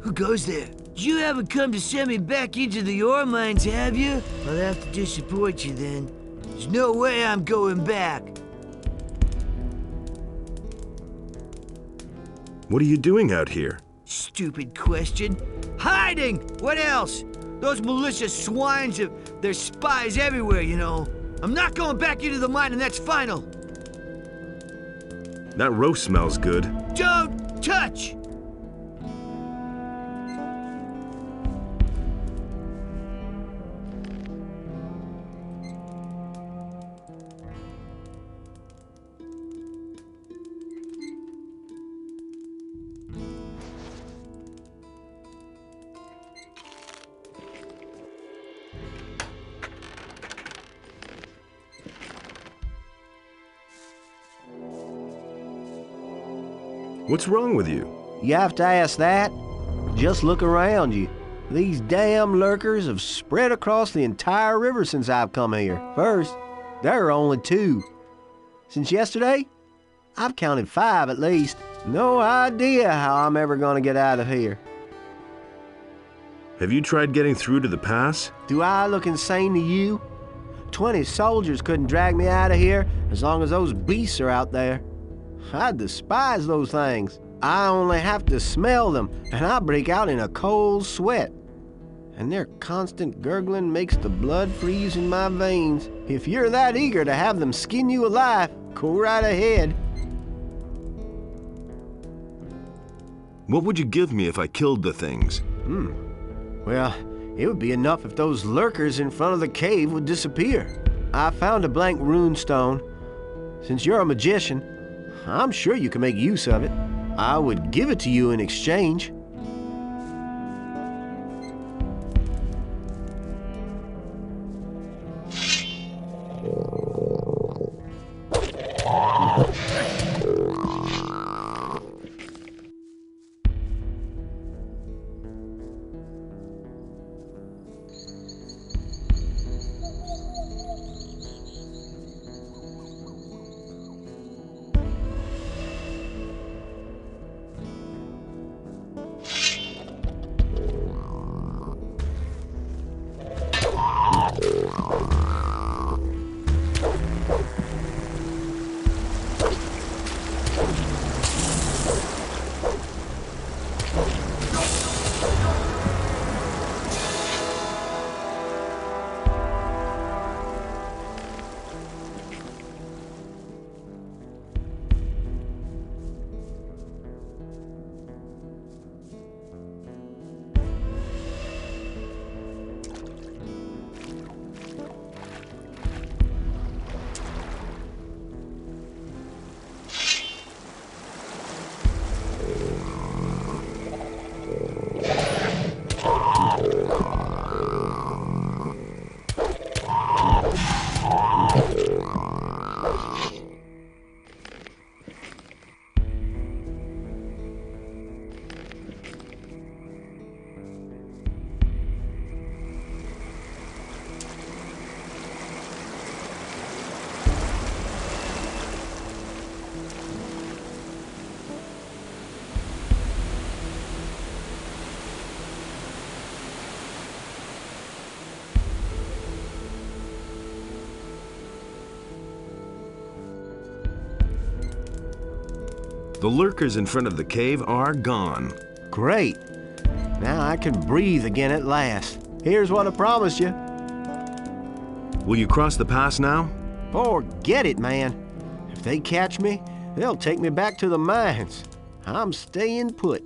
Who goes there? You haven't come to send me back into the ore mines, have you? I'll have to disappoint you then. There's no way I'm going back. What are you doing out here? Stupid question. Hiding! What else? Those malicious swines, they're spies everywhere, you know. I'm not going back into the mine, and that's final. That roast smells good. Don't touch! What's wrong with you? You have to ask that? Just look around you. These damn lurkers have spread across the entire river since I've come here. First, there are only 2. Since yesterday, I've counted 5 at least. No idea how I'm ever gonna get out of here. Have you tried getting through to the pass? Do I look insane to you? 20 soldiers couldn't drag me out of here as long as those beasts are out there. I despise those things. I only have to smell them, and I break out in a cold sweat. And their constant gurgling makes the blood freeze in my veins. If you're that eager to have them skin you alive, go right ahead. What would you give me if I killed the things? Well, it would be enough if those lurkers in front of the cave would disappear. I found a blank rune stone. Since you're a magician, I'm sure you can make use of it. I would give it to you in exchange. The lurkers in front of the cave are gone. Great. Now I can breathe again at last. Here's what I promised you. Will you cross the pass now? Forget it, man. If they catch me, they'll take me back to the mines. I'm staying put.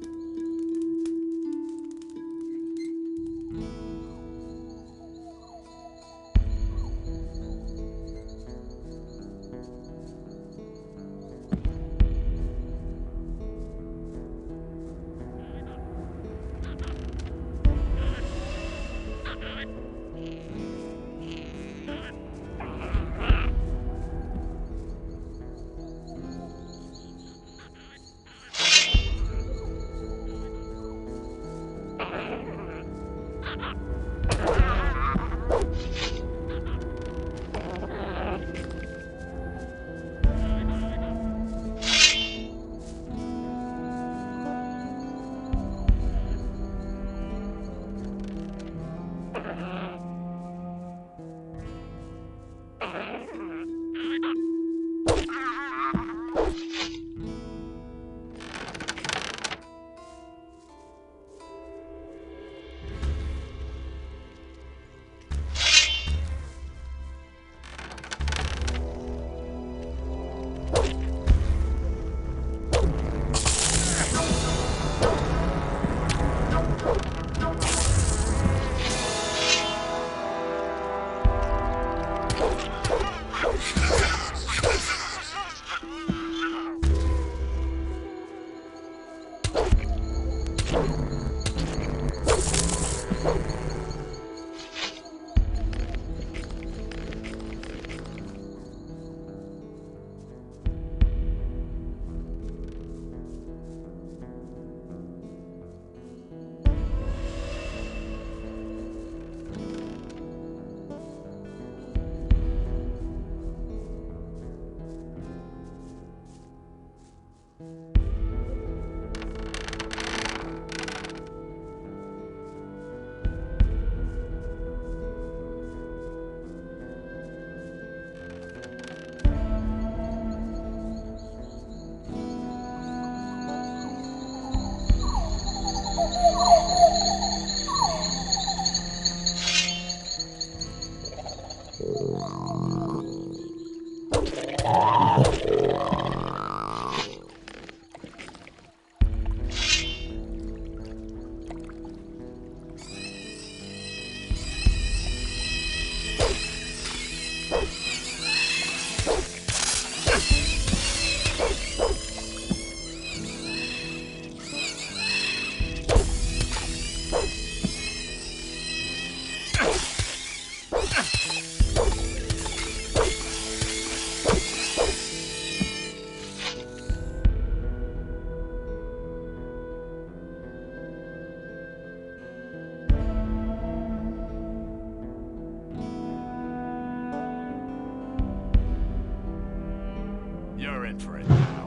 You're in for it now.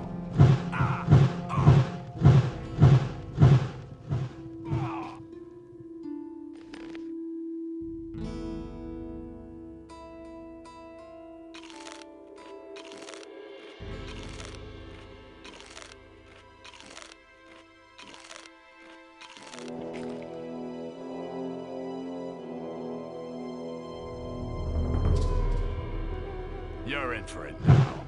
You're in for it now.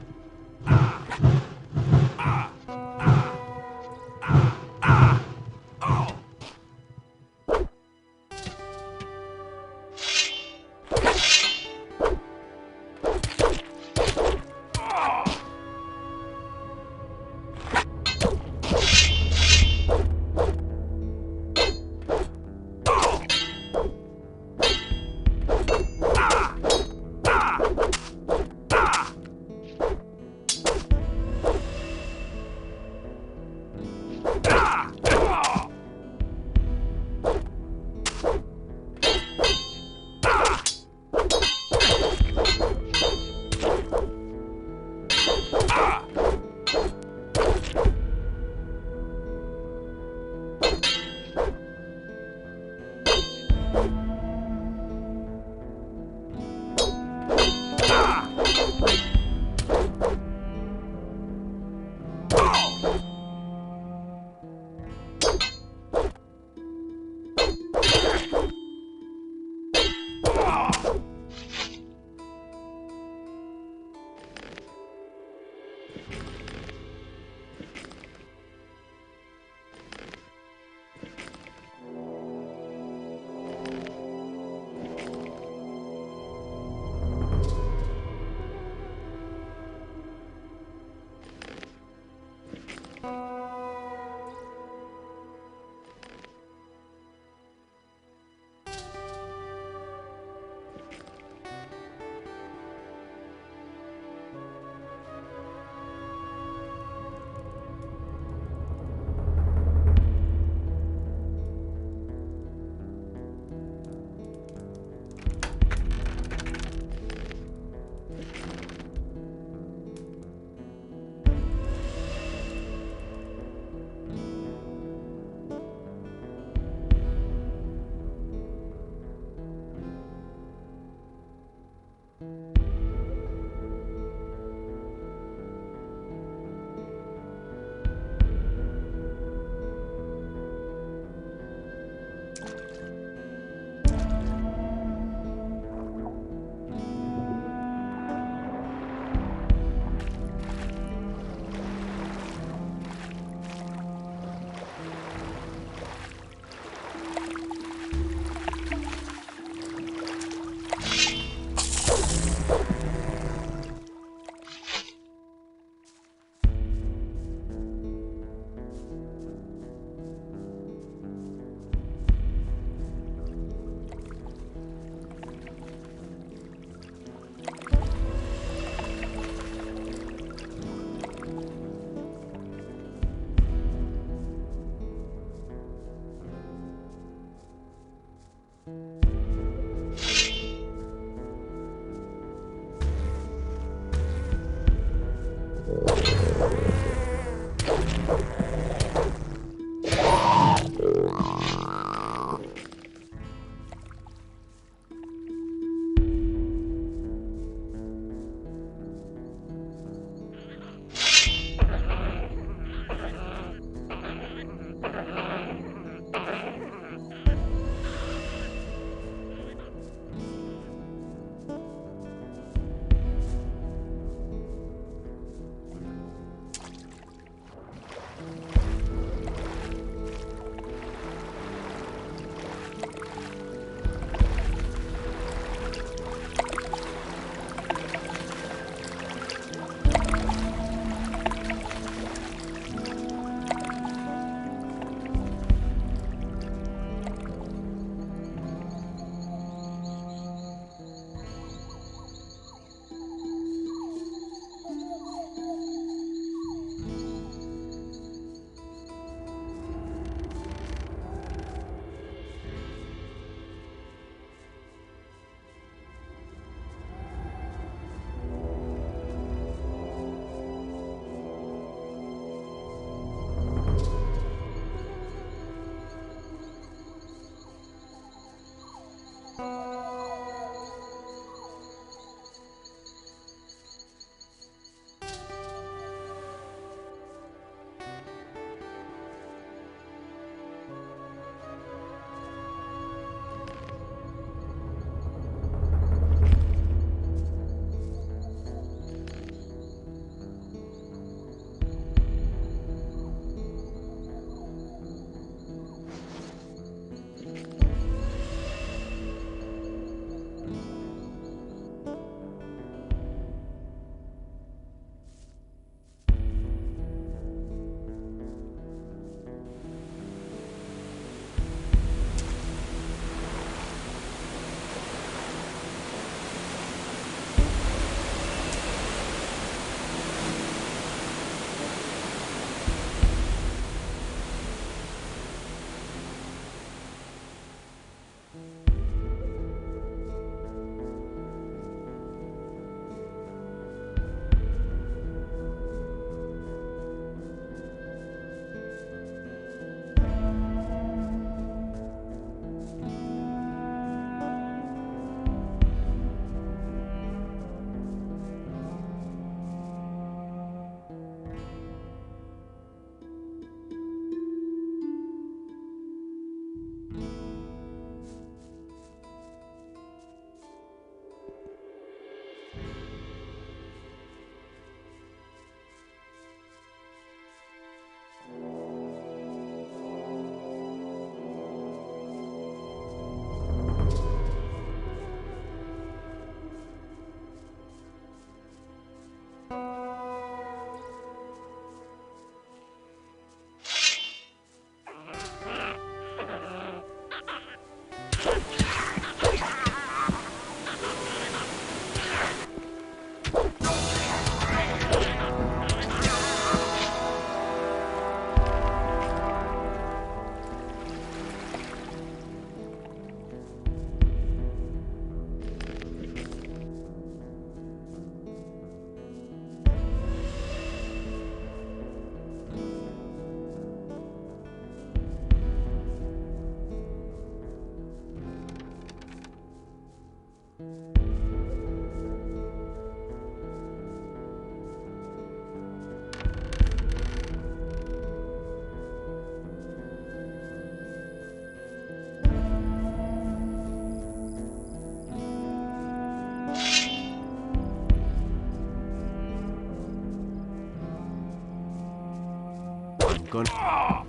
gonna...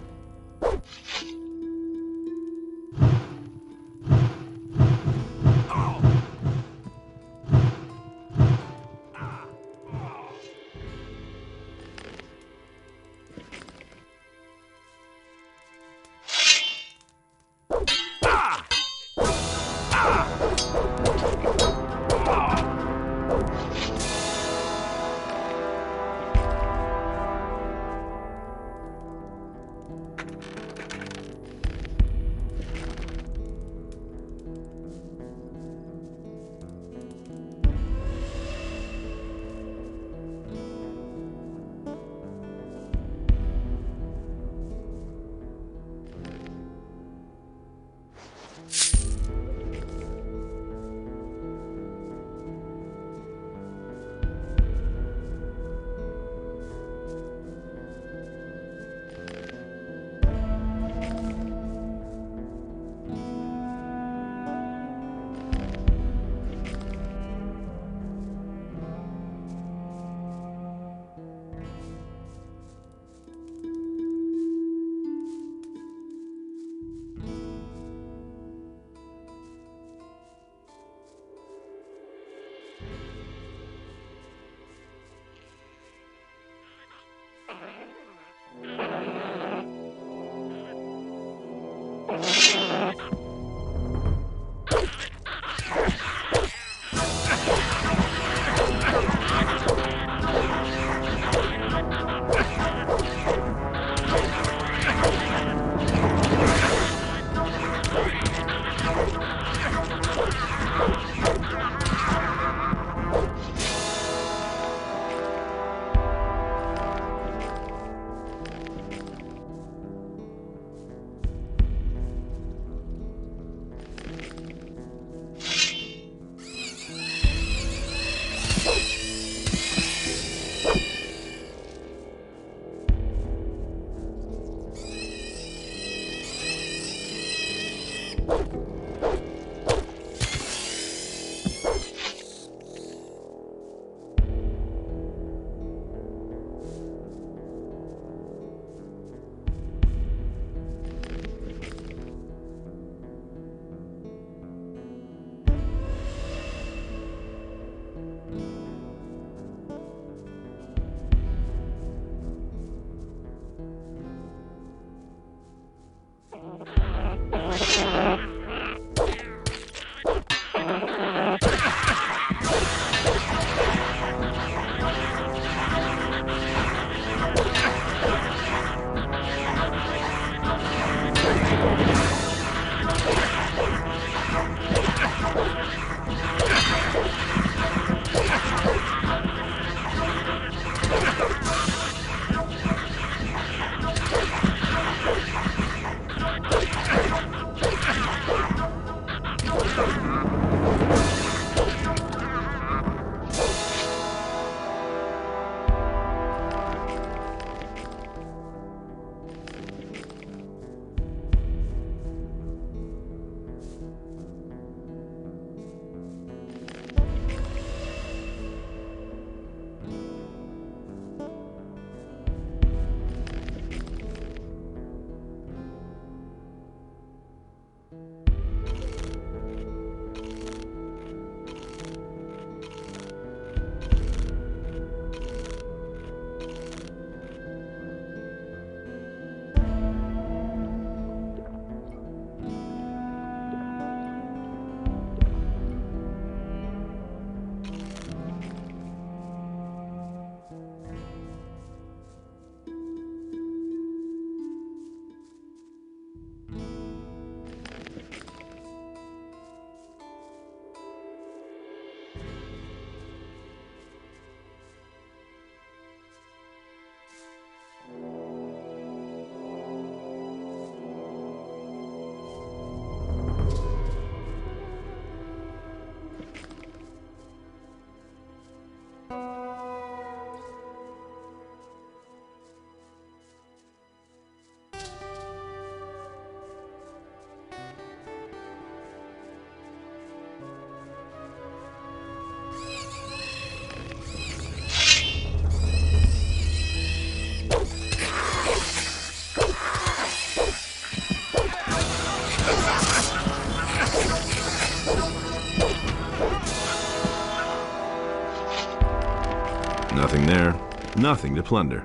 Nothing there. Nothing to plunder.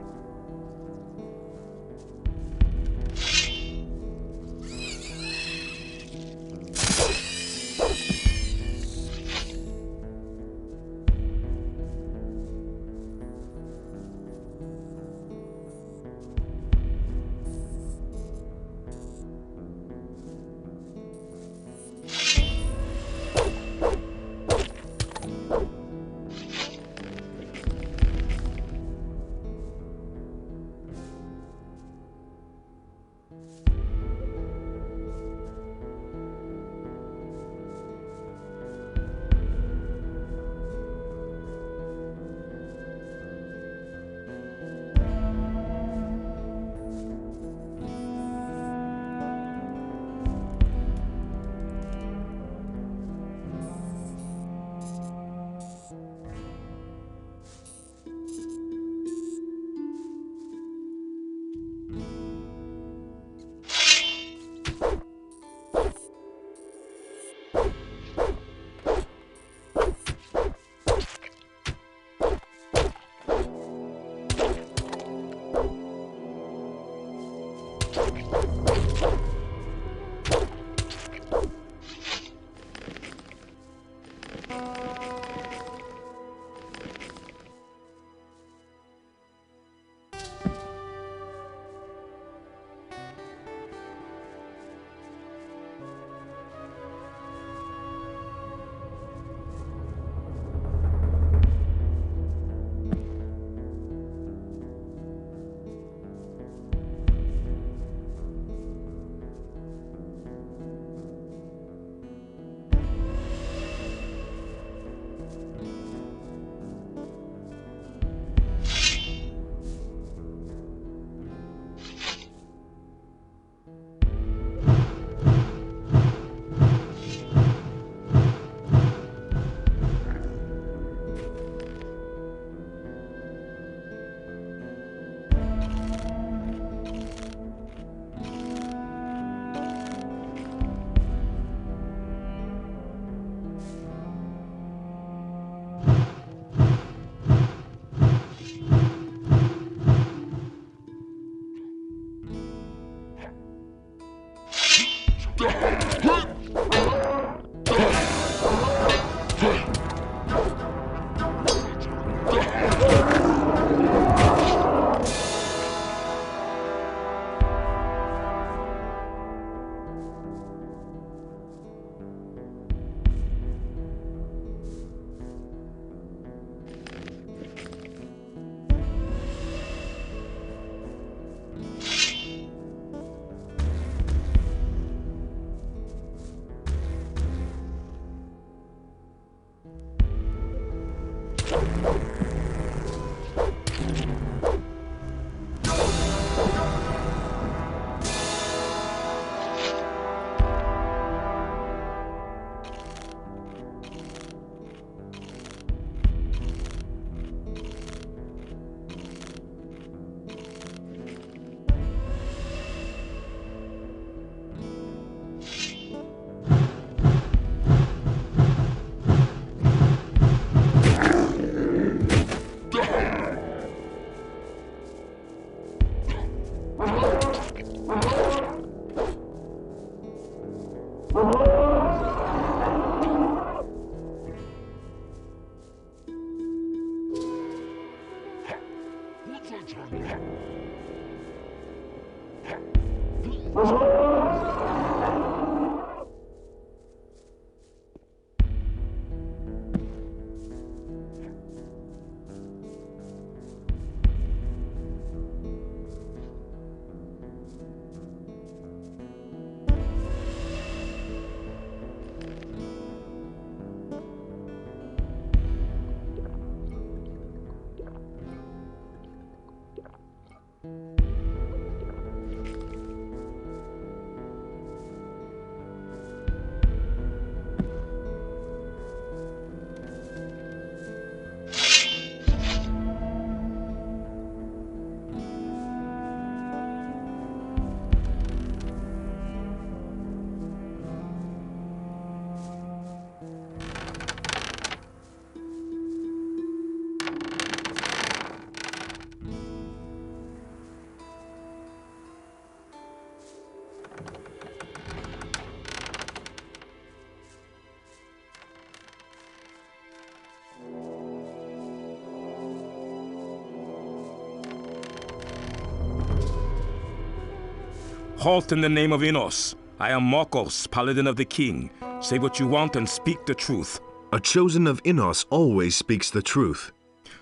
Halt in the name of Innos. I am Marcos, Paladin of the King. Say what you want and speak the truth. A chosen of Innos always speaks the truth.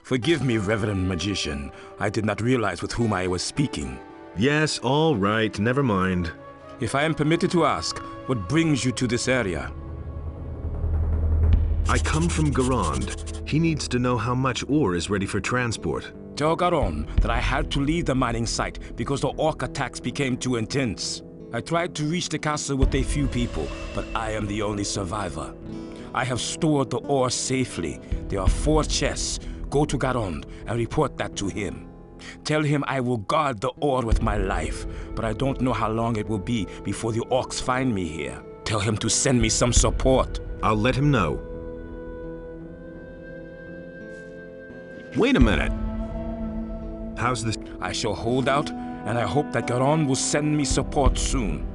Forgive me, Reverend Magician. I did not realize with whom I was speaking. Yes, all right, never mind. If I am permitted to ask, what brings you to this area? I come from Garand. He needs to know how much ore is ready for transport. Tell Garon that I had to leave the mining site because the orc attacks became too intense. I tried to reach the castle with a few people, but I am the only survivor. I have stored the ore safely. There are 4 chests. Go to Garon and report that to him. Tell him I will guard the ore with my life, but I don't know how long it will be before the orcs find me here. Tell him to send me some support. I'll let him know. Wait a minute. How's this? I shall hold out, and I hope that Garon will send me support soon.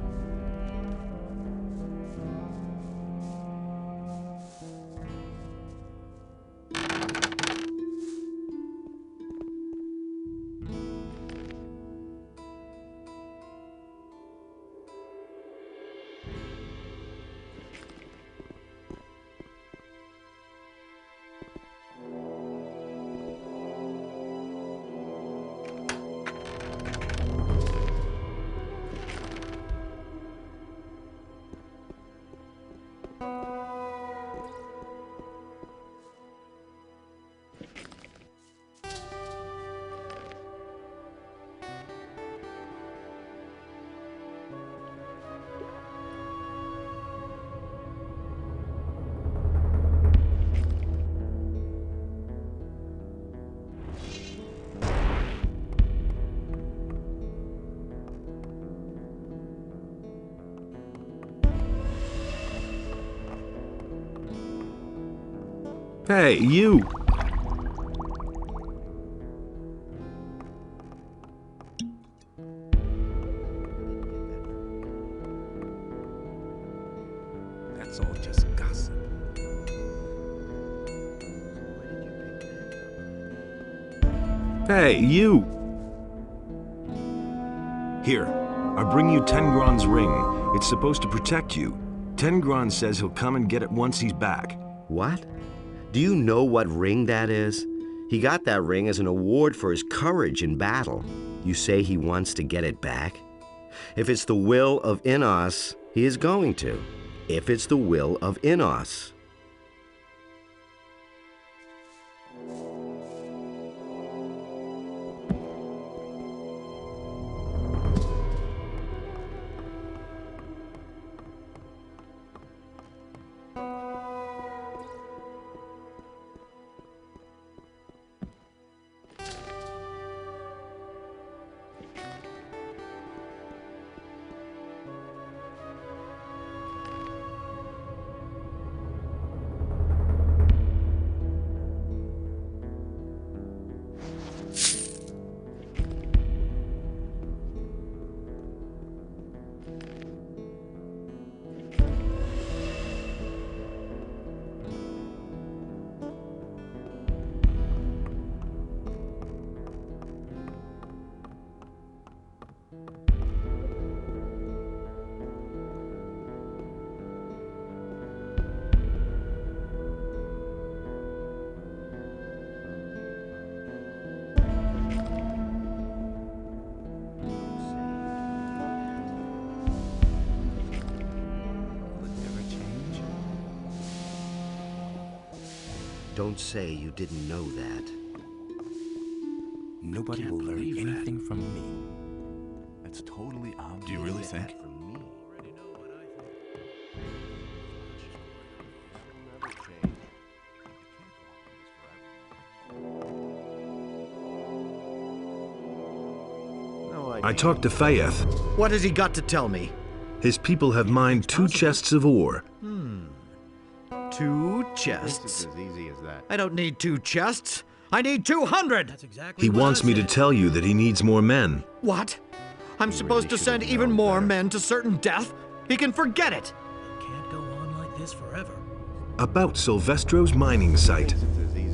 Hey, you! That's all just gossip. Hey, you! Here, I bring you Tengron's ring. It's supposed to protect you. Tengron says he'll come and get it once he's back. What? Do you know what ring that is? He got that ring as an award for his courage in battle. You say he wants to get it back? If it's the will of Innos, he is going to. If it's the will of Innos. Don't say you didn't know that. Nobody will learn anything from me. That's totally obvious. Do you really think? I talked to Fayeth. What has he got to tell me? His people have mined 2 chests of ore. 2 chests? It's as easy as that. I don't need 2 chests. I need 200! That's exactly He wants me to tell you that he needs more men. What? I'm supposed to send even more men to certain death? He can forget it! Can't go on like this forever. About Silvestro's mining site.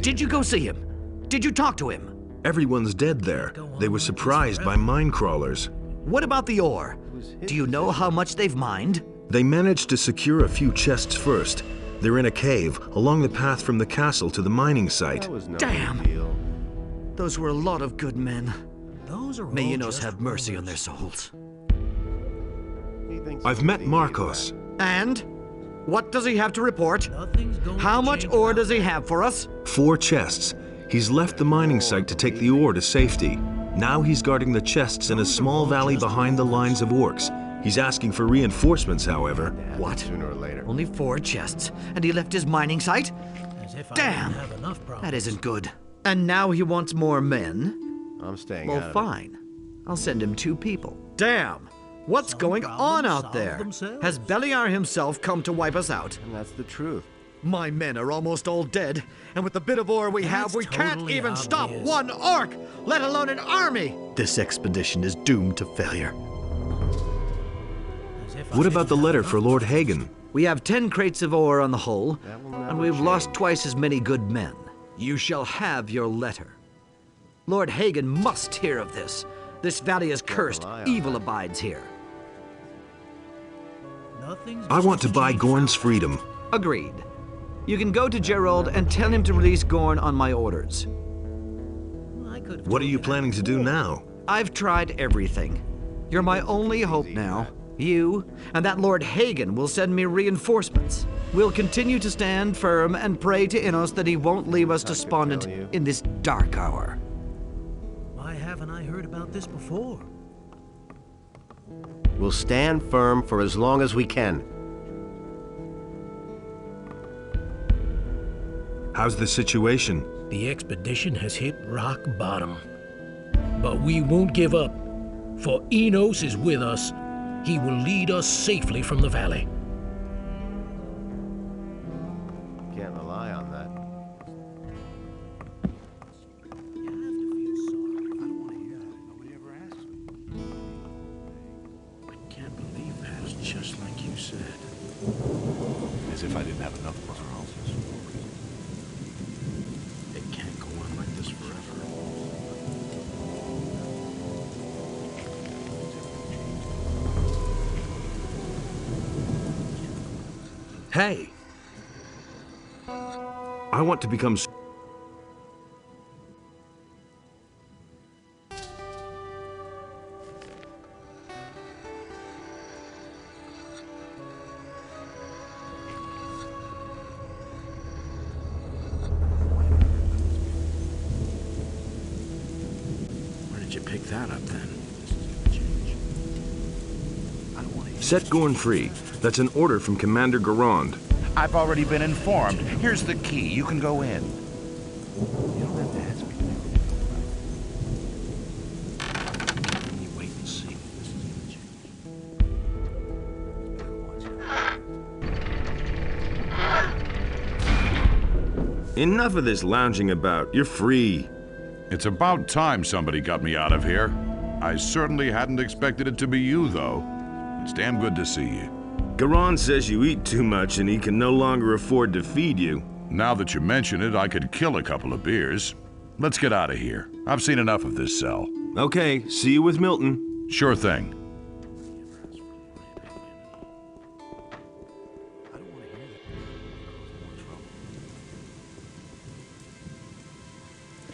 Did you go see him? Did you talk to him? Everyone's dead there. They were surprised by mine crawlers. What about the ore? Do you know how much they've mined? They managed to secure a few chests first. They're in a cave, along the path from the castle to the mining site. That was no Damn. big deal. Those were a lot of good men. Those are May all Enos just have mercy on rumors. their souls. He thinks I've it's met pretty Marcos. easy, And? What does he have to report? Nothing's going How to much change ore about does he that. have for us? 4 chests. He's left the mining site to take the ore to safety. Now he's guarding the chests in a small valley behind the lines of orcs. He's asking for reinforcements, however. Dad, What? Sooner or later. Only 4 chests, and he left his mining site? As if I Damn. didn't have enough problems. That isn't good. And now he wants more men? I'm staying Well, out of it. fine. I'll send him 2 people. Damn! What's Some going on problems out solve there? themselves. Has Beliar himself come to wipe us out? And that's the truth. My men are almost all dead, and with the bit of ore we have, That's we can't totally even stop obvious. one orc, let alone an army! This expedition is doomed to failure. As if I What didn't about the have letter enough for Lord Hagen? We have 10 crates of ore on the hull, That will and never we've lost change. twice as many good men. You shall have your letter. Lord Hagen must hear of this. This valley is cursed. rely on Evil that. abides here. Nothing's I want to going buy change Gorn's about freedom. Agreed. You can go to Gerald and tell him to release Gorn on my orders. that. I could have What are told you that planning to do before. now? I've tried everything. You're my only hope now. You and that Lord Hagen will send me reinforcements. We'll continue to stand firm and pray to Innos that he won't leave us despondent tell you. in this dark hour. Why haven't I heard about this before? We'll stand firm for as long as we can. How's the situation? The expedition has hit rock bottom. But we won't give up, for Enos is with us. He will lead us safely from the valley. Can't rely on that. You have to feel sorry. I don't want to hear that. Nobody ever asked me. I can't believe that. It's just like you said. As if I didn't have enough problems. It can't go on like this forever. Hey! I want to become... Where did you pick that up then? I don't want to hear Set Gorn free. That's an order from Commander Garand. I've already been informed. Here's the key. You can go in. You don't have to ask me. You wait and see. Enough of this lounging about. You're free. It's about time somebody got me out of here. I certainly hadn't expected it to be you, though. It's damn good to see you. Garand says you eat too much and he can no longer afford to feed you. Now that you mention it, I could kill a couple of beers. Let's get out of here. I've seen enough of this cell. Okay, see you with Milton. Sure thing. I don't want to hear that. Cause more trouble.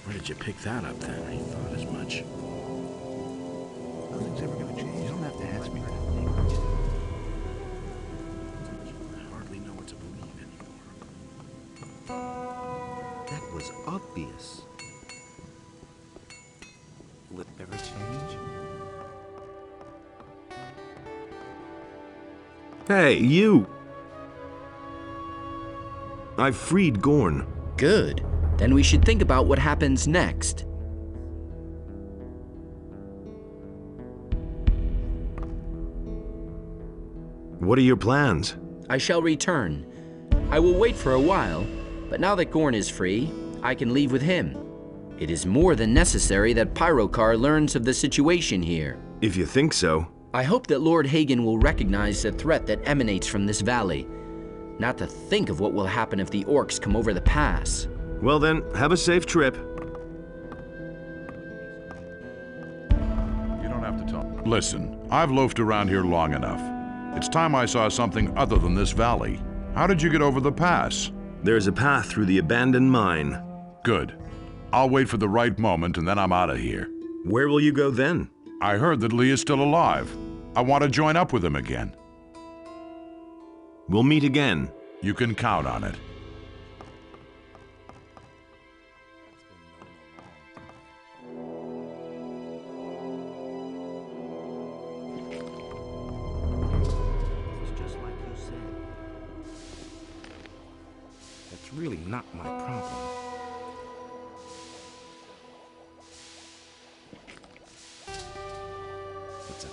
Where did you pick that up then? I thought as much. Nothing's ever going to change. You don't have to ask me. I hardly know what to believe anymore. That was obvious. Will it ever change? Hey, you! I've freed Gorn. Good. Then we should think about what happens next. What are your plans? I shall return. I will wait for a while, but now that Gorn is free, I can leave with him. It is more than necessary that Pyrokar learns of the situation here. If you think so. I hope that Lord Hagen will recognize the threat that emanates from this valley. Not to think of what will happen if the orcs come over the pass. Well then, have a safe trip. You don't have to talk. Listen, I've loafed around here long enough. It's time I saw something other than this valley. How did you get over the pass? There's a path through the abandoned mine. Good. I'll wait for the right moment and then I'm out of here. Where will you go then? I heard that Lee is still alive. I want to join up with him again. We'll meet again. You can count on it. It's just like you said. That's really not my problem. What's up?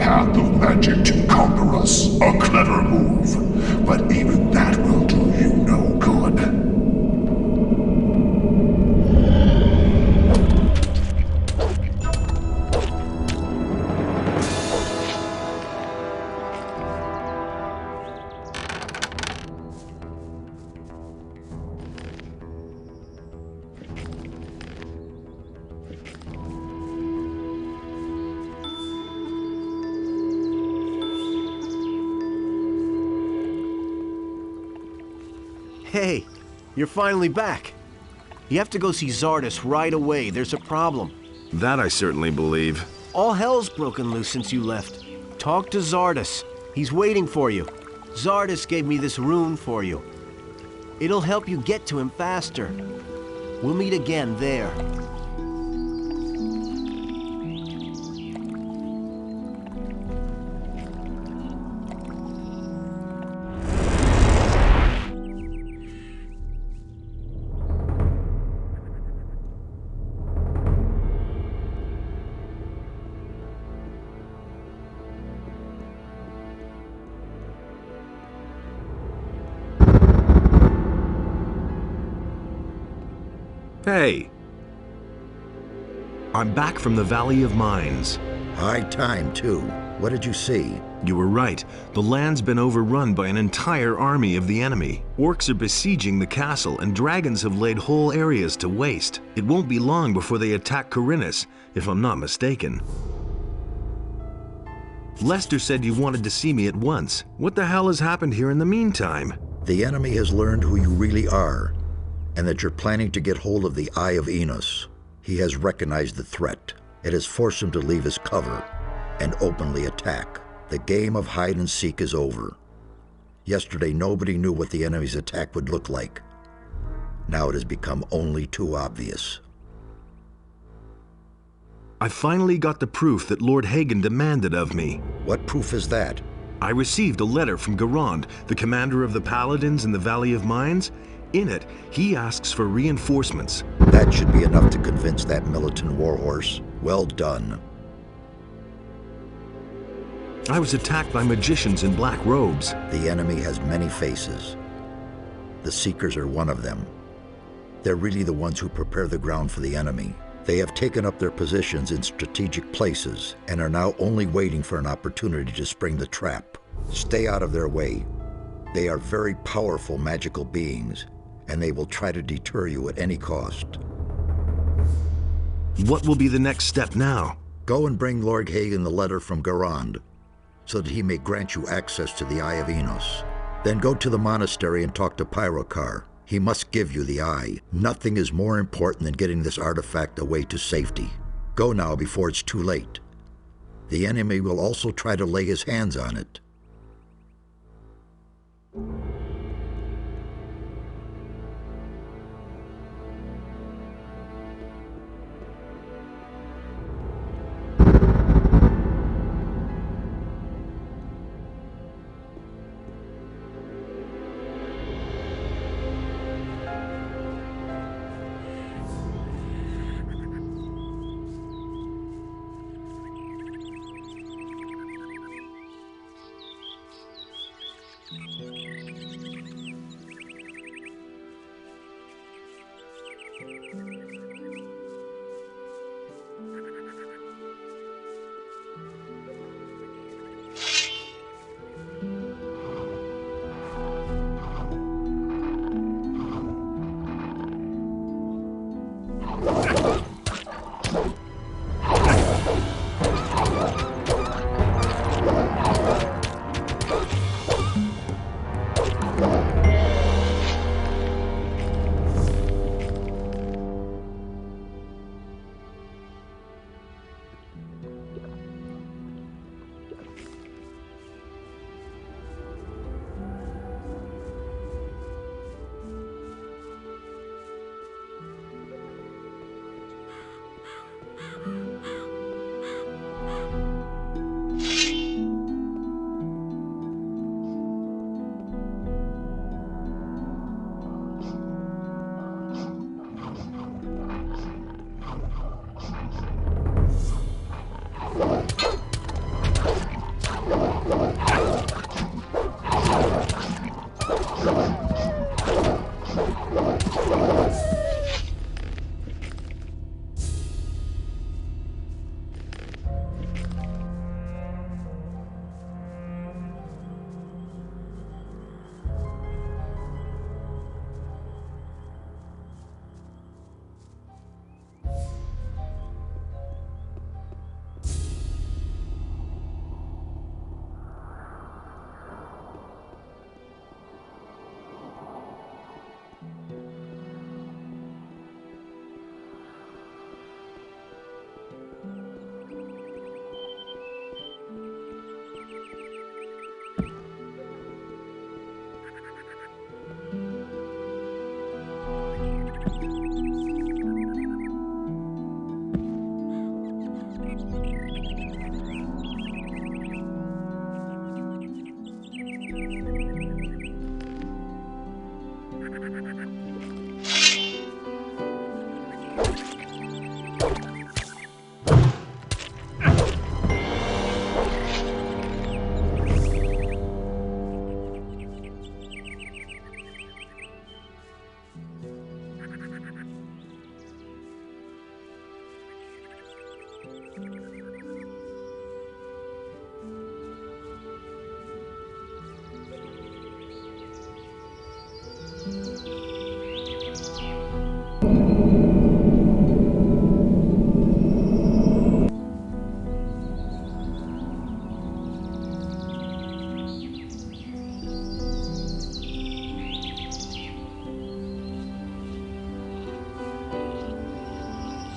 path of magic to conquer us. A clever move, but even that will do you no good. Hey, you're finally back. You have to go see Zardus right away. There's a problem. That I certainly believe. All hell's broken loose since you left. Talk to Zardus. He's waiting for you. Zardus gave me this rune for you. It'll help you get to him faster. We'll meet again there. Hey! I'm back from the Valley of Mines. High time, too. What did you see? You were right. The land's been overrun by an entire army of the enemy. Orcs are besieging the castle, and dragons have laid whole areas to waste. It won't be long before they attack Corinus, if I'm not mistaken. Lester said you wanted to see me at once. What the hell has happened here in the meantime? The enemy has learned who you really are, and that you're planning to get hold of the Eye of Enos. He has recognized the threat. It has forced him to leave his cover and openly attack. The game of hide and seek is over. Yesterday, nobody knew what the enemy's attack would look like. Now it has become only too obvious. I finally got the proof that Lord Hagen demanded of me. What proof is that? I received a letter from Garand, the commander of the Paladins in the Valley of Mines. In it, he asks for reinforcements. That should be enough to convince that militant warhorse. Well done. I was attacked by magicians in black robes. The enemy has many faces. The Seekers are one of them. They're really the ones who prepare the ground for the enemy. They have taken up their positions in strategic places and are now only waiting for an opportunity to spring the trap. Stay out of their way. They are very powerful magical beings, and they will try to deter you at any cost. What will be the next step now? Go and bring Lord Hagen the letter from Garand, so that he may grant you access to the Eye of Enos. Then go to the monastery and talk to Pyrokar. He must give you the eye. Nothing is more important than getting this artifact away to safety. Go now before it's too late. The enemy will also try to lay his hands on it.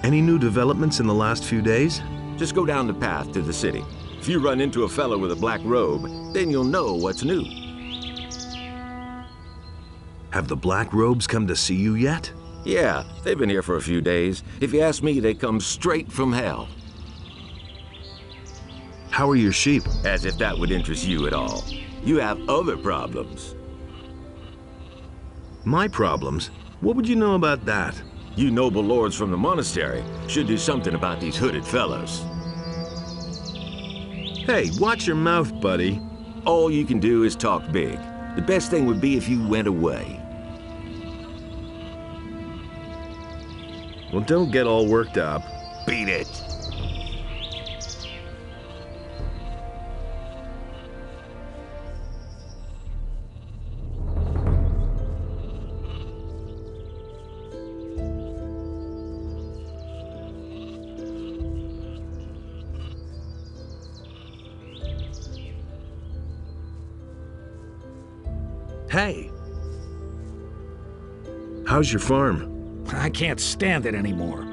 Any new developments in the last few days? Just go down the path to the city. If you run into a fellow with a black robe, then you'll know what's new. Have the black robes come to see you yet? Yeah, they've been here for a few days. If you ask me, they come straight from hell. How are your sheep? As if that would interest you at all. You have other problems. My problems? What would you know about that? You noble lords from the monastery should do something about these hooded fellows. Hey, watch your mouth, buddy. All you can do is talk big. The best thing would be if you went away. Well, don't get all worked up. Beat it. Hey. How's your farm? I can't stand it anymore.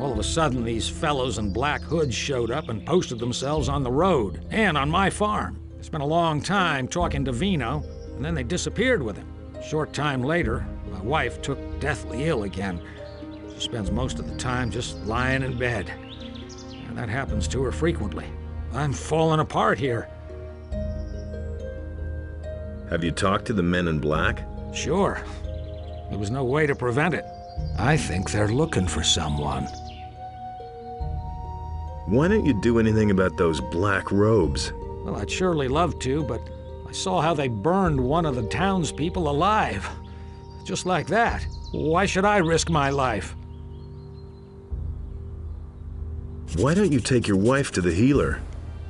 All of a sudden, these fellows in black hoods showed up and posted themselves on the road and on my farm. I spent a long time talking to Vino, and then they disappeared with him. A short time later, my wife took deathly ill again. She spends most of the time just lying in bed. And that happens to her frequently. I'm falling apart here. Have you talked to the men in black? Sure. There was no way to prevent it. I think they're looking for someone. Why don't you do anything about those black robes? Well, I'd surely love to, but I saw how they burned one of the townspeople alive. Just like that. Why should I risk my life? Why don't you take your wife to the healer?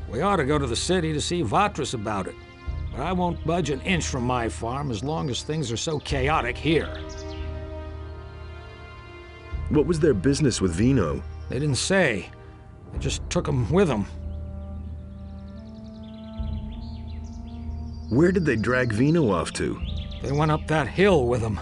We ought to go to the city to see Vatras about it. But I won't budge an inch from my farm as long as things are so chaotic here. What was their business with Vino? They didn't say. They just took him with them. Where did they drag Vino off to? They went up that hill with him.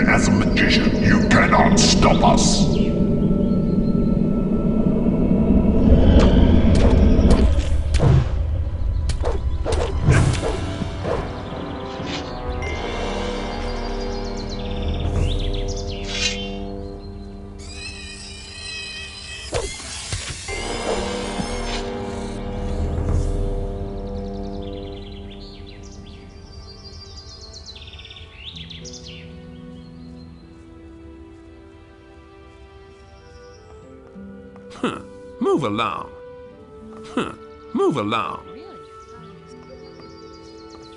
As a magician, you cannot stop us. Move along. Move along.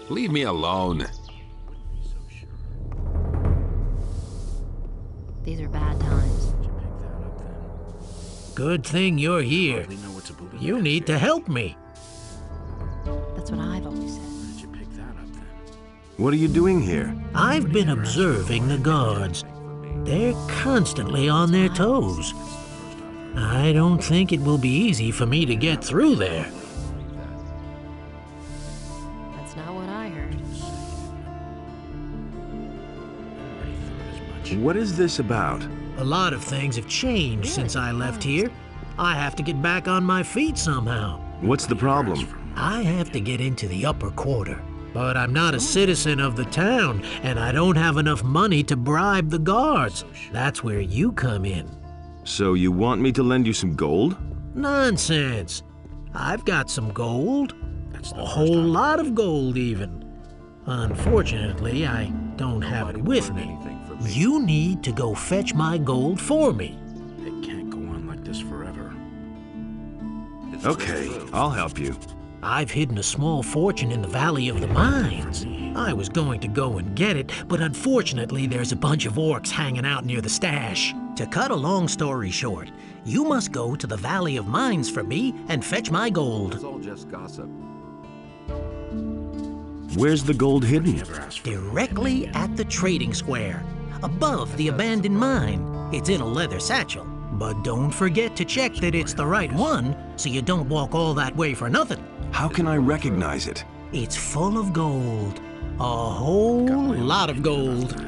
Leave me alone. These are bad times. Good thing you're here. You need to help me. That's what I've always said. What are you doing here? I've been observing the guards. They're constantly on their toes. I don't think it will be easy for me to get through there. That's not what I heard. What is this about? A lot of things have changed since I left here. I have to get back on my feet somehow. What's the problem? I have to get into the upper quarter. But I'm not a citizen of the town, and I don't have enough money to bribe the guards. That's where you come in. So you want me to lend you some gold? Nonsense. I've got some gold. A whole lot of gold, even. Unfortunately, I don't have it with me. You need to go fetch my gold for me. It can't go on like this forever. Okay, I'll help you. I've hidden a small fortune in the Valley of the Mines. I was going to go and get it, but unfortunately there's a bunch of orcs hanging out near the stash. To cut a long story short, you must go to the Valley of Mines for me and fetch my gold. It's all just gossip. Where's the gold hidden? Directly at the trading square, above the abandoned mine. It's in a leather satchel. But don't forget to check that it's the right one, so you don't walk all that way for nothing. How can I recognize it? It's full of gold. A whole lot of gold.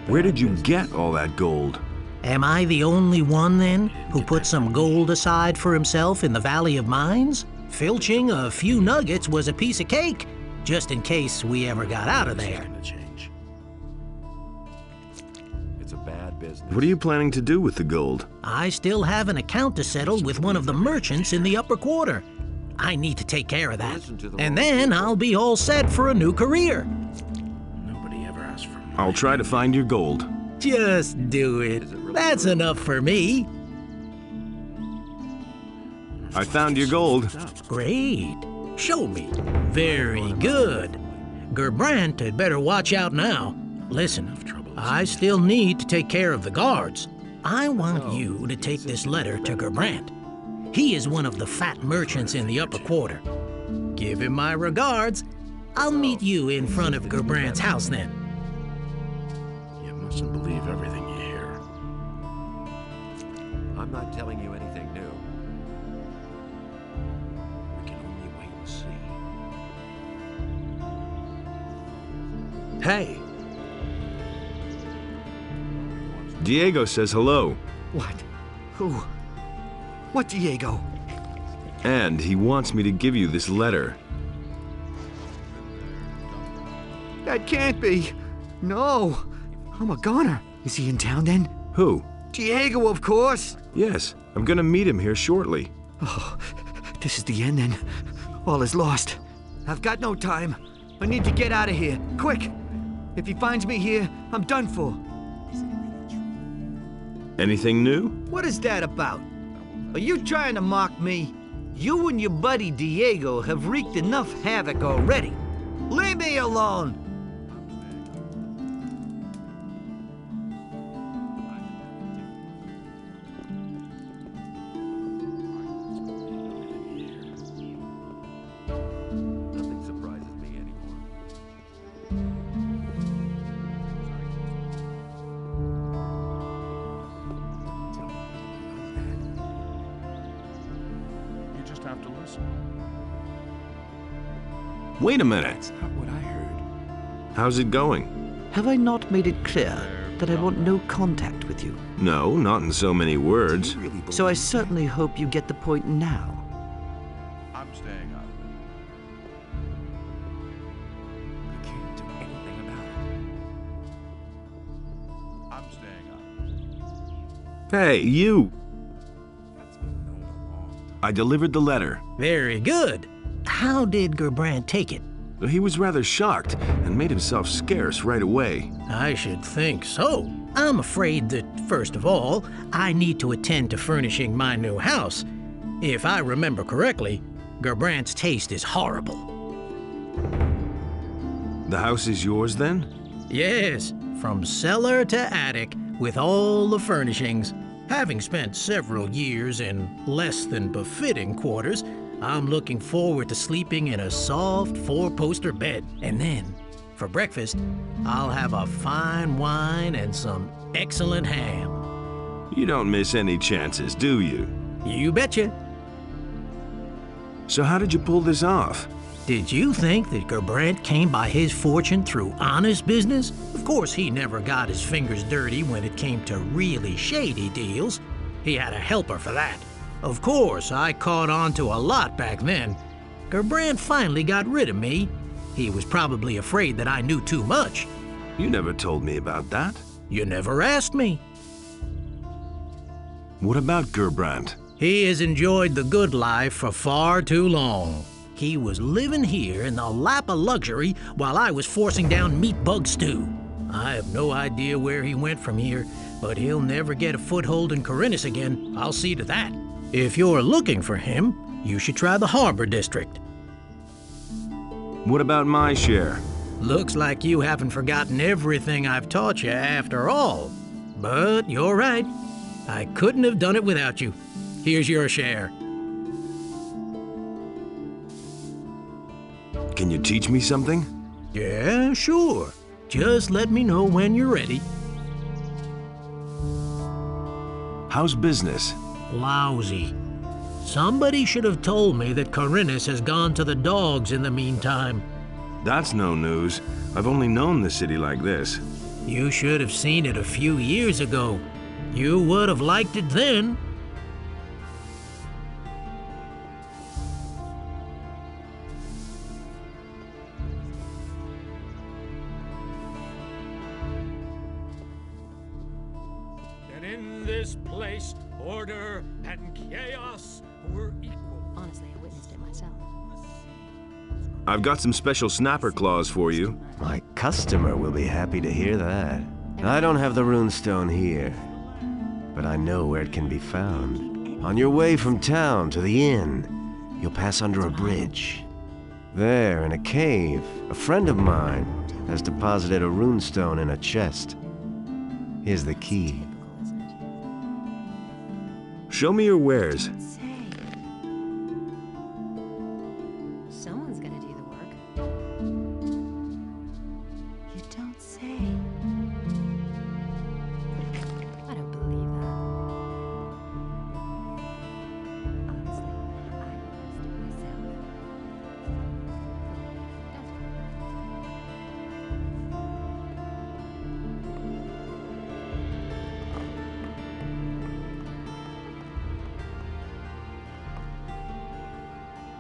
Where did you get all that gold? Am I the only one, then, who put some gold aside for himself in the Valley of Mines? Filching a few nuggets was a piece of cake, just in case we ever got out of there. It's a bad business. What are you planning to do with the gold? I still have an account to settle with one of the merchants in the upper quarter. I need to take care of that. And then I'll be all set for a new career. Nobody ever asked for I'll try to find your gold. Just do it. That's enough for me. I found your gold. Great. Show me. Very good. Gerbrant had better watch out now. Listen, I still need to take care of the guards. I want you to take this letter to Gerbrant. He is one of the fat merchants in the upper quarter. Give him my regards. I'll meet you in front of Gerbrant's house then. You mustn't believe everything you hear. I'm not telling you anything new. We can only wait and see. Hey! Diego says hello. What? Who? What Diego? And he wants me to give you this letter. That can't be. No. I'm a goner. Is he in town then? Who? Diego, of course. Yes, I'm gonna meet him here shortly. Oh, this is the end then. All is lost. I've got no time. I need to get out of here. Quick! If he finds me here, I'm done for. Anything new? What is that about? Are you trying to mock me? You and your buddy Diego have wreaked enough havoc already. Leave me alone! Nothing surprises me anymore. You just have to listen. Wait a minute. That's not what I heard. How's it going? Have I not made it clear that I want no contact with you? No, not in so many words. So I certainly hope you get the point now. I'm staying out of it. We can't do anything about it. I'm staying out of it. Hey, you! That's been known a long time. I delivered the letter. Very good. How did Gerbrant take it? He was rather shocked and made himself scarce right away. I should think so. I'm afraid that, first of all, I need to attend to furnishing my new house. If I remember correctly, Gerbrant's taste is horrible. The house is yours then? Yes, from cellar to attic, with all the furnishings. Having spent several years in less than befitting quarters, I'm looking forward to sleeping in a soft four-poster bed. And then, for breakfast, I'll have a fine wine and some excellent ham. You don't miss any chances, do you? You betcha. So how did you pull this off? Did you think that Gerbrant came by his fortune through honest business? Of course, he never got his fingers dirty when it came to really shady deals. He had a helper for that. Of course, I caught on to a lot back then. Gerbrant finally got rid of me. He was probably afraid that I knew too much. You never told me about that. You never asked me. What about Gerbrant? He has enjoyed the good life for far too long. He was living here in the lap of luxury while I was forcing down meat bug stew. I have no idea where he went from here, but he'll never get a foothold in Corinus again. I'll see to that. If you're looking for him, you should try the Harbor District. What about my share? Looks like you haven't forgotten everything I've taught you after all. But you're right. I couldn't have done it without you. Here's your share. Can you teach me something? Yeah, sure. Just let me know when you're ready. How's business? Lousy. Somebody should have told me that Corinus has gone to the dogs in the meantime. That's no news. I've only known the city like this. You should have seen it a few years ago. You would have liked it then. And in this place, order and chaos were equal. Honestly, I witnessed it myself. I've got some special snapper claws for you. My customer will be happy to hear that. I don't have the runestone here, but I know where it can be found. On your way from town to the inn, you'll pass under a bridge. There, in a cave, a friend of mine has deposited a runestone in a chest. Here's the key. Show me your wares. Someone's gonna do the work. You don't say. I don't believe that. Honestly, I witnessed it myself.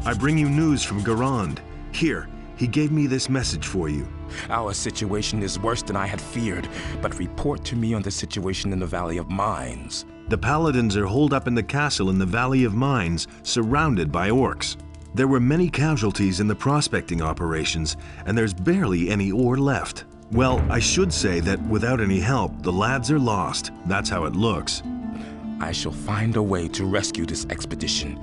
I bring you news from Garand. Here, he gave me this message for you. Our situation is worse than I had feared, but report to me on the situation in the Valley of Mines. The Paladins are holed up in the castle in the Valley of Mines, surrounded by orcs. There were many casualties in the prospecting operations, and there's barely any ore left. Well, I should say that without any help, the lads are lost. That's how it looks. I shall find a way to rescue this expedition.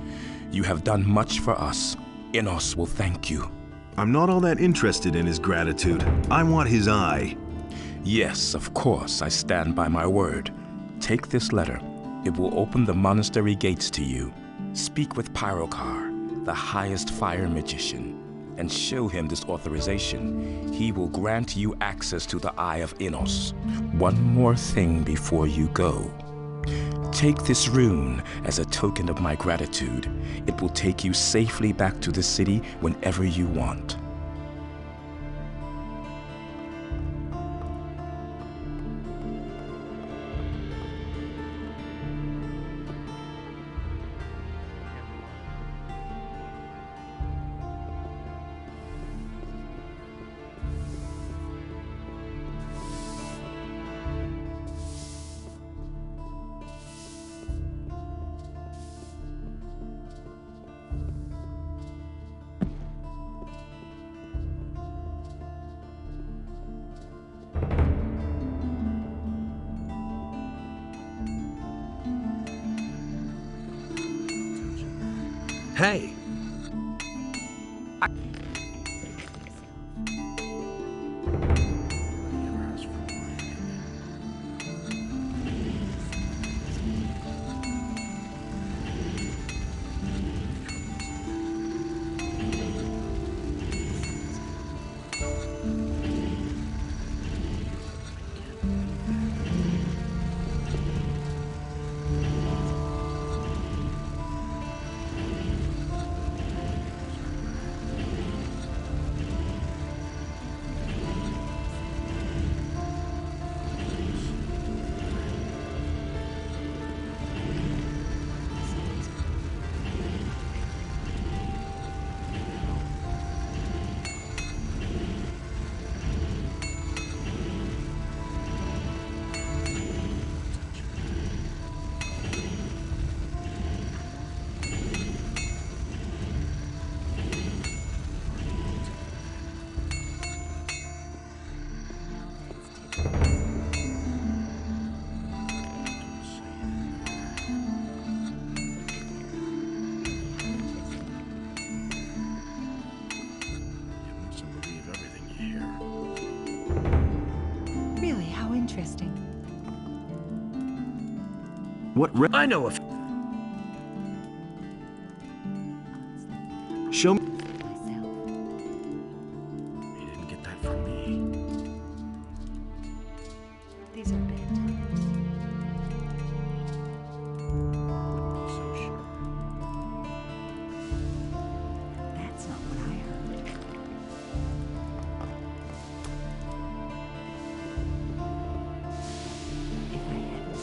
You have done much for us. Innos will thank you. I'm not all that interested in his gratitude. I want his eye. Yes, of course, I stand by my word. Take this letter. It will open the monastery gates to you. Speak with Pyrokar, the highest fire magician, and show him this authorization. He will grant you access to the Eye of Innos. One more thing before you go. Take this rune as a token of my gratitude. It will take you safely back to the city whenever you want. Hey! Interesting. What I know of. Show me. You didn't get that from me. These are bad times. Wouldn't be so sure. That's not what I heard. If I hadn't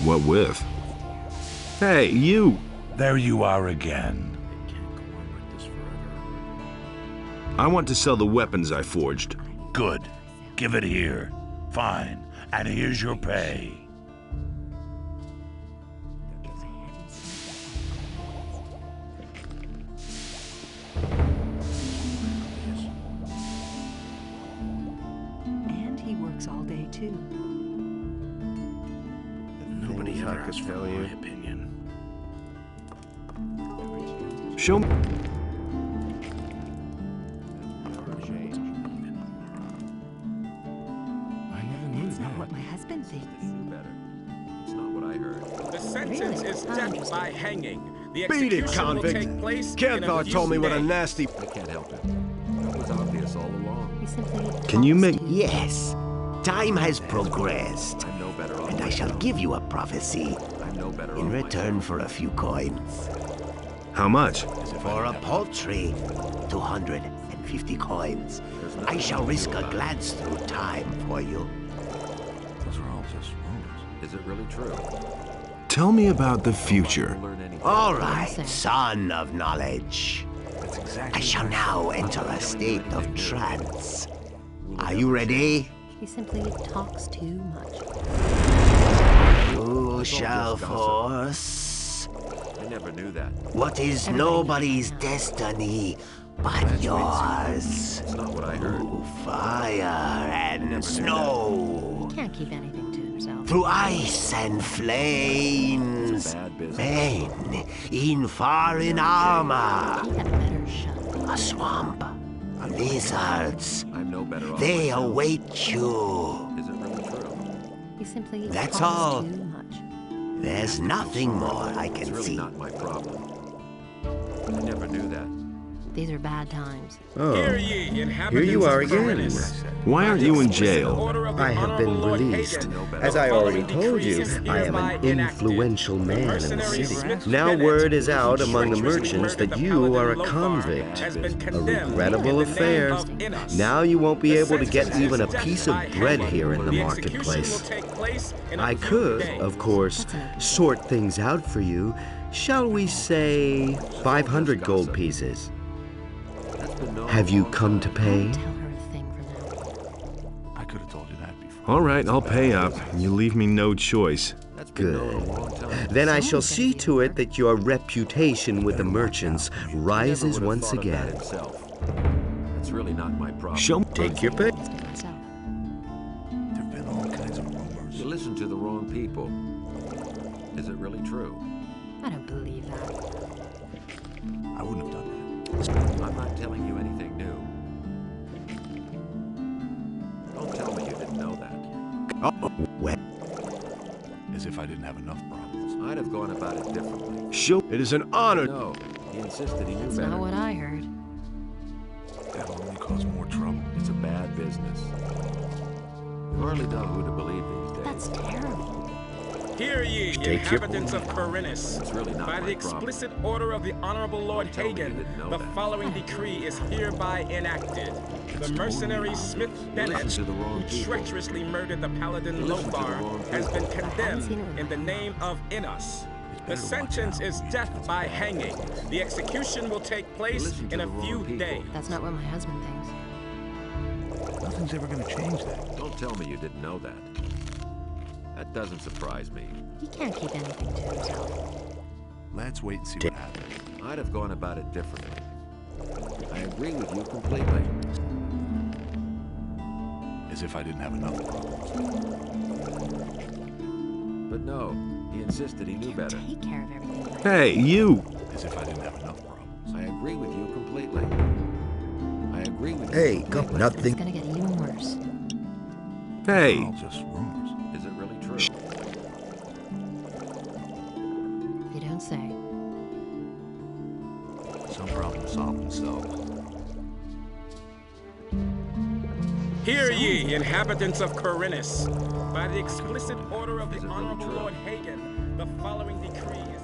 What with? Hey, you! There you are again. I want to sell the weapons I forged. Good. Give it here. Fine. And here's your pay. And he works all day too. Nobody ever could asked for tell my you. opinion. Show me. I never knew That's not that. what my husband thinks. It's not what I heard. The sentence is death by hanging. The Beat it, execution will convict. take place in a Canthar few told me what a days. nasty... I can't help it. That was obvious all along. He simply Can you talks make- too Yes. Time has progressed, I'm no better off. and I shall give you a prophecy I'm no better in off. return for a few coins. How much? For a paltry 250 coins. I shall risk a glance through time for you. Those are all just rumors. Is it really true? Tell me about the future. Learn anything. All right, son of knowledge. That's exactly I shall now enter a state of trance. Are you ready? He simply talks too much. You shall force I never knew that. what is nobody's destiny but yours. It's not what I heard. Through fire and snow, Can't keep anything to himself. through ice and flames, Bad business. men in foreign armor, He had a better shot. a swamp, lizards. I'm no better off. They myself. await you. Is it really true? He simply That's talks all. too much. There's nothing more I It's can really see. not my problem. I never knew that. These are bad times. Hear Oh, ye, inhabitants you are of again. Corinth. Why aren't you in Explicit jail? order of the I have been Honorable Lord released. Hagen, As the I already following told decree you, is I am hereby an enacted. influential The man in the mercenary city. Smith Now Bennett, word is who out among the treacherously merchants murdered that the you paladin are a Lothar, convict. has been A condemned regrettable in the affair. name of Inus. Now you won't be The able to get sentence even a is death piece of by bread hanging. here in the The execution marketplace. will take place in a I few could, days. of course, sort things out for you. Shall we say 500 gold pieces? That's been known Have a you long come to time. pay? Don't tell her a thing for now. I could have told you that before. All right, I'll pay up. You leave me no choice. That's been known Good. a long time. Then I shall Someone's see gotta to do it that your reputation with the merchants He never rises would have once thought of that again. himself. That's really not my problem. Show me. Take your pick. Honest to myself. There've been all kinds of rumors. You listen to the wrong people. Is it really true? I don't believe that. I wouldn't have done I'm not telling you anything new. Don't tell me you didn't know that. Oh, well, that. As if I didn't have enough problems. I'd have gone about it differently. Show. it is an honor. No, he insisted he knew That's better. not what I heard. That'll only cause more trouble. It's a bad business. You hardly know who to believe these days. That's terrible. Hear ye, Take your- inhabitants of Corinth. It's really not By my the problem. explicit order of the Honorable Lord tell me you Hagen, didn't know the that. following decree is hereby enacted. The mercenary Smith Bennett, listen to the wrong who people. treacherously murdered the paladin listen to the Lothar, wrong has been people. condemned in the name of Inus. The sentence is death by hanging. The execution will take place listen to in a the wrong few people. days. That's not what my husband thinks. Nothing's ever going to change that. Don't tell me you didn't know that. That doesn't surprise me. He can't keep anything to himself. Let's wait and see what happens. I'd have gone about it differently. I agree with you completely. As if I didn't have enough problems. But no, he insisted he knew better. Take care of everything. Hey, you! As if I didn't have enough problems. I agree with you completely. I agree with you. Hey, completely. nothing. It's gonna get even worse. Hey, All just rumors. Is it really true? You don't say. Some problems solve themselves. Hear ye, inhabitants of Corinus. By the explicit order of the Honorable Lord Hagen, the following decree is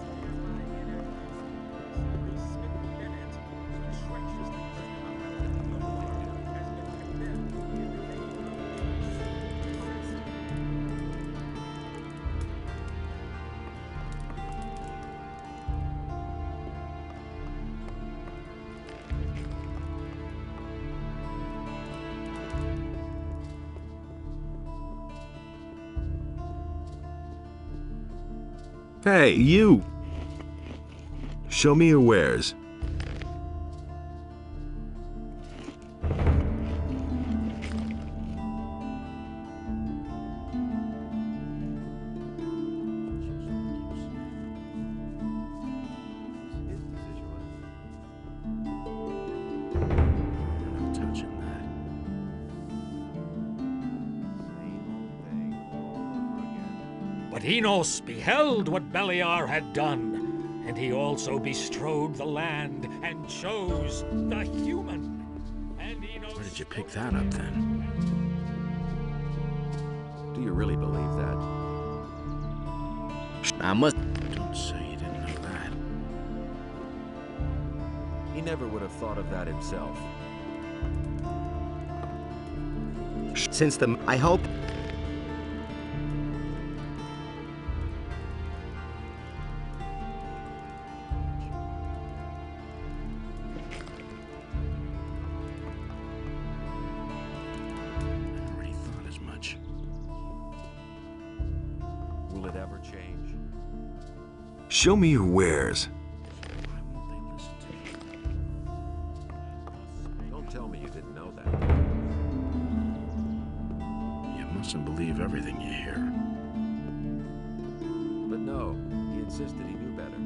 hey, you! Show me your wares. But Enos beheld what Beliar had done, and he also bestrode the land and chose the human. And Enos... Where did you pick that up, then? Do you really believe that? I must... Don't say you didn't know that. He never would have thought of that himself. Since the... I hope... I already thought as much. Will it ever change? Show me your wares. Why won't they listen to me? Don't tell me you didn't know that. You mustn't believe everything you hear. But no, he insisted he knew better.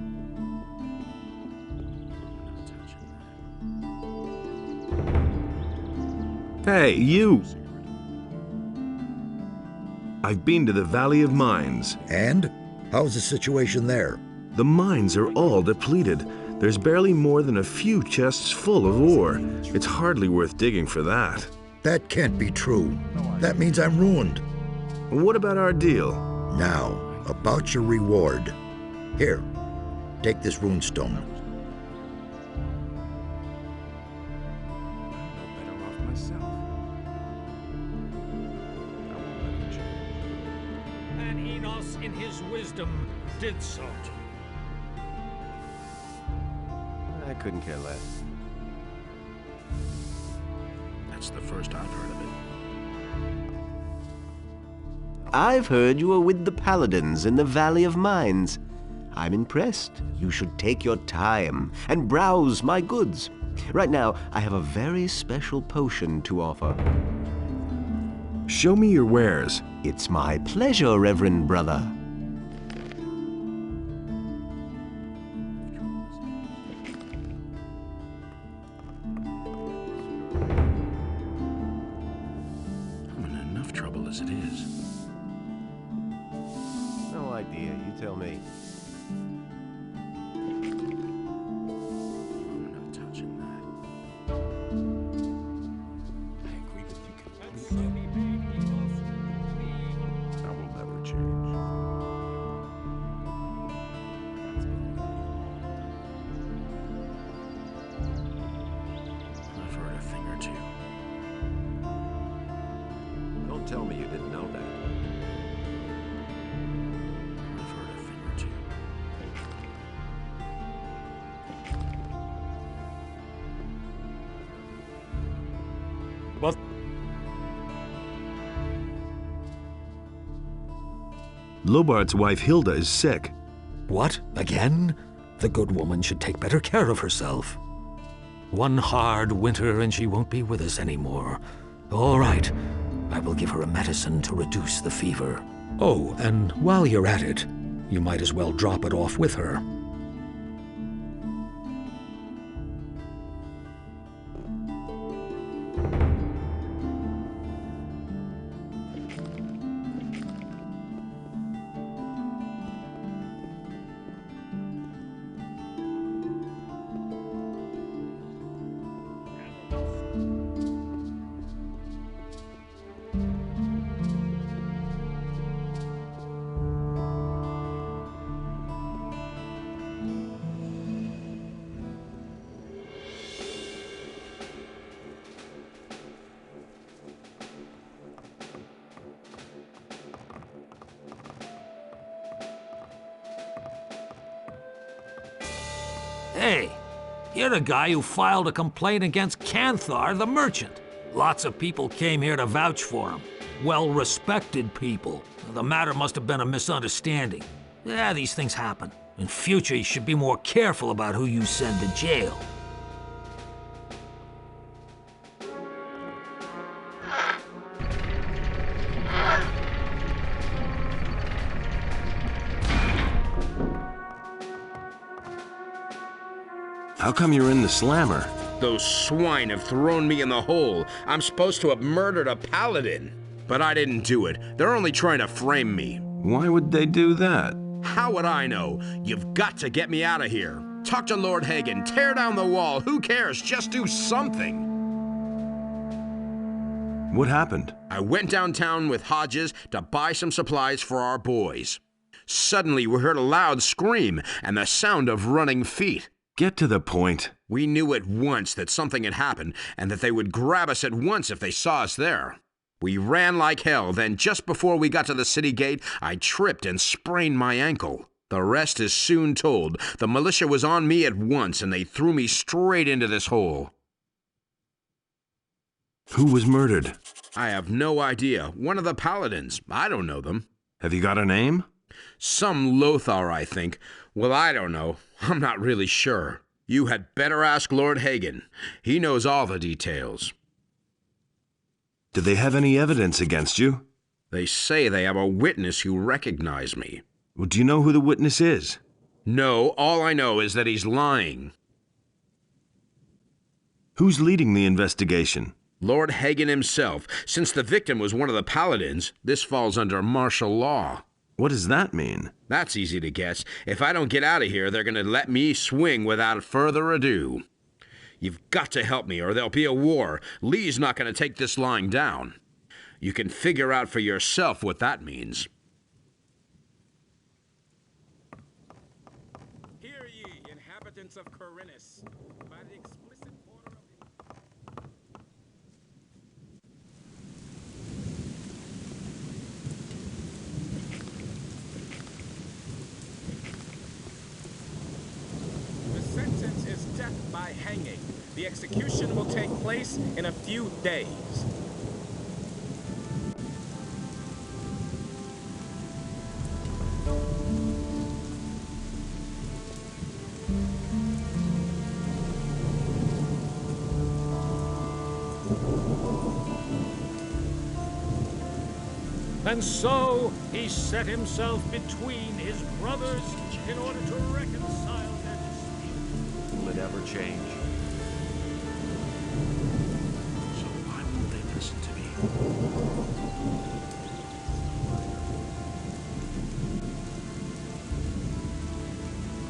Hey, you! I've been to the Valley of Mines. And? How's the situation there? The mines are all depleted. There's barely more than a few chests full of ore. It's hardly worth digging for that. That can't be true. That means I'm ruined. What about our deal? Now, about your reward. Here, take this runestone. I'm no better off myself. I won't let it change. And Enos, in his wisdom, did so. I couldn't care less. That's the first I've heard of it. I've heard you were with the Paladins in the Valley of Mines. I'm impressed. You should take your time and browse my goods. Right now, I have a very special potion to offer. Show me your wares. It's my pleasure, Reverend Brother. I'm in enough trouble as it is. No idea. You tell me. I'm not touching that. I agree with you completely. That will never change. I've heard a thing or two. Don't tell me you didn't know that. I've heard a thing or two. But Lobart's wife Hilda is sick. what? Again? The good woman should take better care of herself. One hard winter and she won't be with us anymore. All right. I will give her a medicine to reduce the fever. Oh, and while you're at it, you might as well drop it off with her. Hey, you're the guy who filed a complaint against Canthar, the merchant. Lots of people came here to vouch for him. Well-respected people. The matter must have been a misunderstanding. Yeah, these things happen. In future, you should be more careful about who you send to jail. How come you're in the slammer? Those swine have thrown me in the hole. I'm supposed to have murdered a paladin. But I didn't do it. They're only trying to frame me. Why would they do that? How would I know? You've got to get me out of here. Talk to Lord Hagen. Tear down the wall. Who cares? Just do something. What happened? I went downtown with Hodges to buy some supplies for our boys. Suddenly, we heard a loud scream and the sound of running feet. Get to the point. We knew at once that something had happened and that they would grab us at once if they saw us there. We ran like hell, then just before we got to the city gate, I tripped and sprained my ankle. The rest is soon told. The militia was on me at once and they threw me straight into this hole. Who was murdered? I have no idea. One of the paladins. I don't know them. Have you got a name? Some Lothar, I think. Well, I don't know. I'm not really sure. You had better ask Lord Hagen. He knows all the details. Did they have any evidence against you? They say they have a witness who recognized me. Well, do you know who the witness is? No, all I know is that he's lying. Who's leading the investigation? Lord Hagen himself. Since the victim was one of the paladins, this falls under martial law. What does that mean? That's easy to guess. If I don't get out of here, they're going to let me swing without further ado. You've got to help me or there'll be a war. Lee's not going to take this lying down. You can figure out for yourself what that means. Hear ye, inhabitants of Corinus, by the explicit order of the sentence is death by hanging. The execution will take place in a few days. And so he set himself between his brothers in order to reconcile their dispute. Will it ever change? So why won't they listen to me?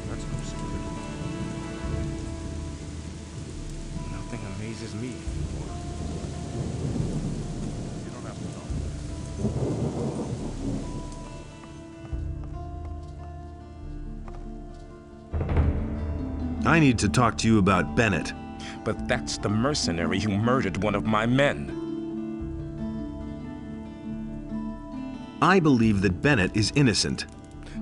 That's no secret. Nothing amazes me anymore. You don't have to talk. I need to talk to you about Bennett. But that's the mercenary who murdered one of my men. I believe that Bennett is innocent.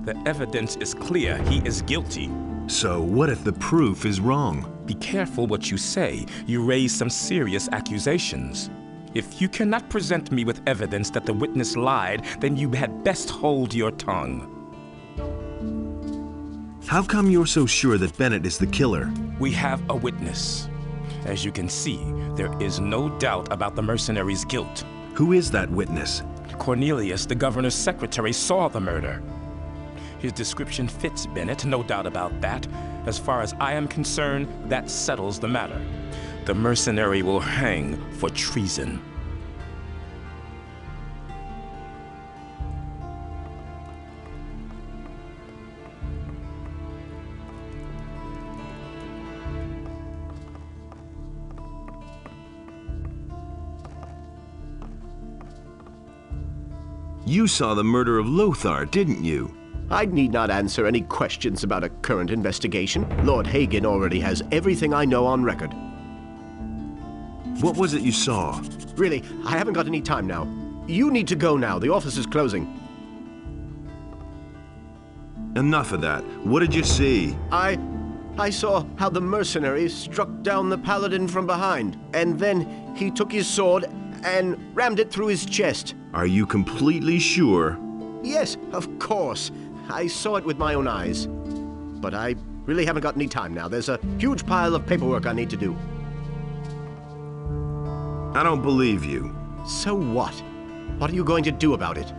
The evidence is clear. He is guilty. So what if the proof is wrong? Be careful what you say. You raise some serious accusations. If you cannot present me with evidence that the witness lied, then you had best hold your tongue. How come you're so sure that Bennett is the killer? We have a witness. As you can see, there is no doubt about the mercenary's guilt. Who is that witness? Cornelius, the governor's secretary, saw the murder. His description fits Bennett, no doubt about that. As far as I am concerned, that settles the matter. The mercenary will hang for treason. You saw the murder of Lothar, didn't you? I need not answer any questions about a current investigation. Lord Hagen already has everything I know on record. What was it you saw? Really, I haven't got any time now. You need to go now. The office is closing. Enough of that. What did you see? I saw how the mercenary struck down the paladin from behind, and then he took his sword and rammed it through his chest. Are you completely sure? Yes, of course. I saw it with my own eyes. But I really haven't got any time now. There's a huge pile of paperwork I need to do. I don't believe you. So what? What are you going to do about it?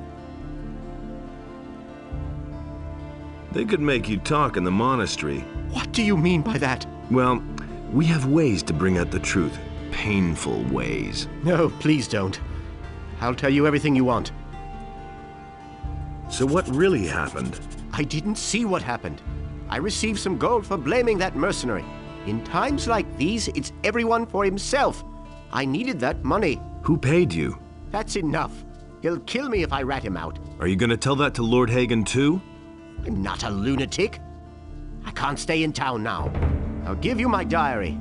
They could make you talk in the monastery. What do you mean by that? Well, we have ways to bring out the truth. Painful ways. No, please don't. I'll tell you everything you want. So what really happened? I didn't see what happened. I received some gold for blaming that mercenary. In times like these, it's everyone for himself. I needed that money. Who paid you? That's enough. He'll kill me if I rat him out. Are you going to tell that to Lord Hagen too? I'm not a lunatic. I can't stay in town now. I'll give you my diary.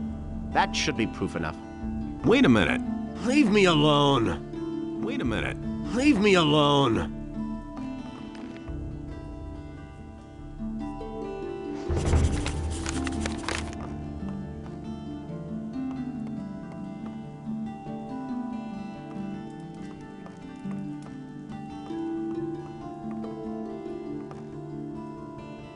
That should be proof enough. Wait a minute. Leave me alone. Wait a minute. Leave me alone.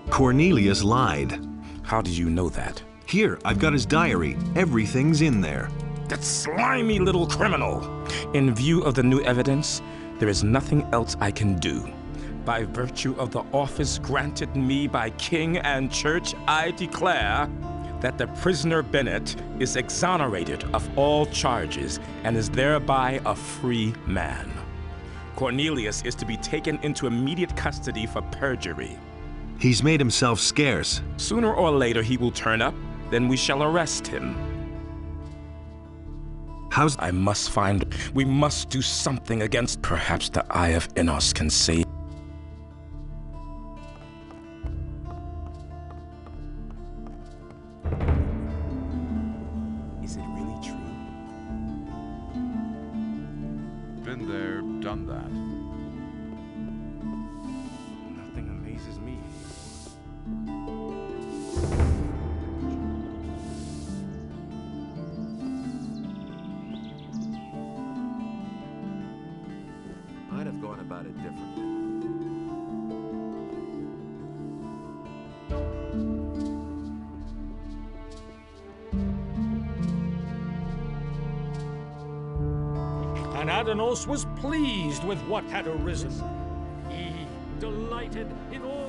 Cornelius lied. How did you know that? Here, I've got his diary. Everything's in there. That slimy little criminal! In view of the new evidence, there is nothing else I can do. By virtue of the office granted me by king and church, I declare that the prisoner Bennett is exonerated of all charges and is thereby a free man. Cornelius is to be taken into immediate custody for perjury. He's made himself scarce. Sooner or later he will turn up, then we shall arrest him. We must do something against. Perhaps the Eye of Enos can save. Is it really true? Been there, done that. Nothing amazes me. I'd have gone about it differently. And Addon was pleased with what had arisen. He delighted in all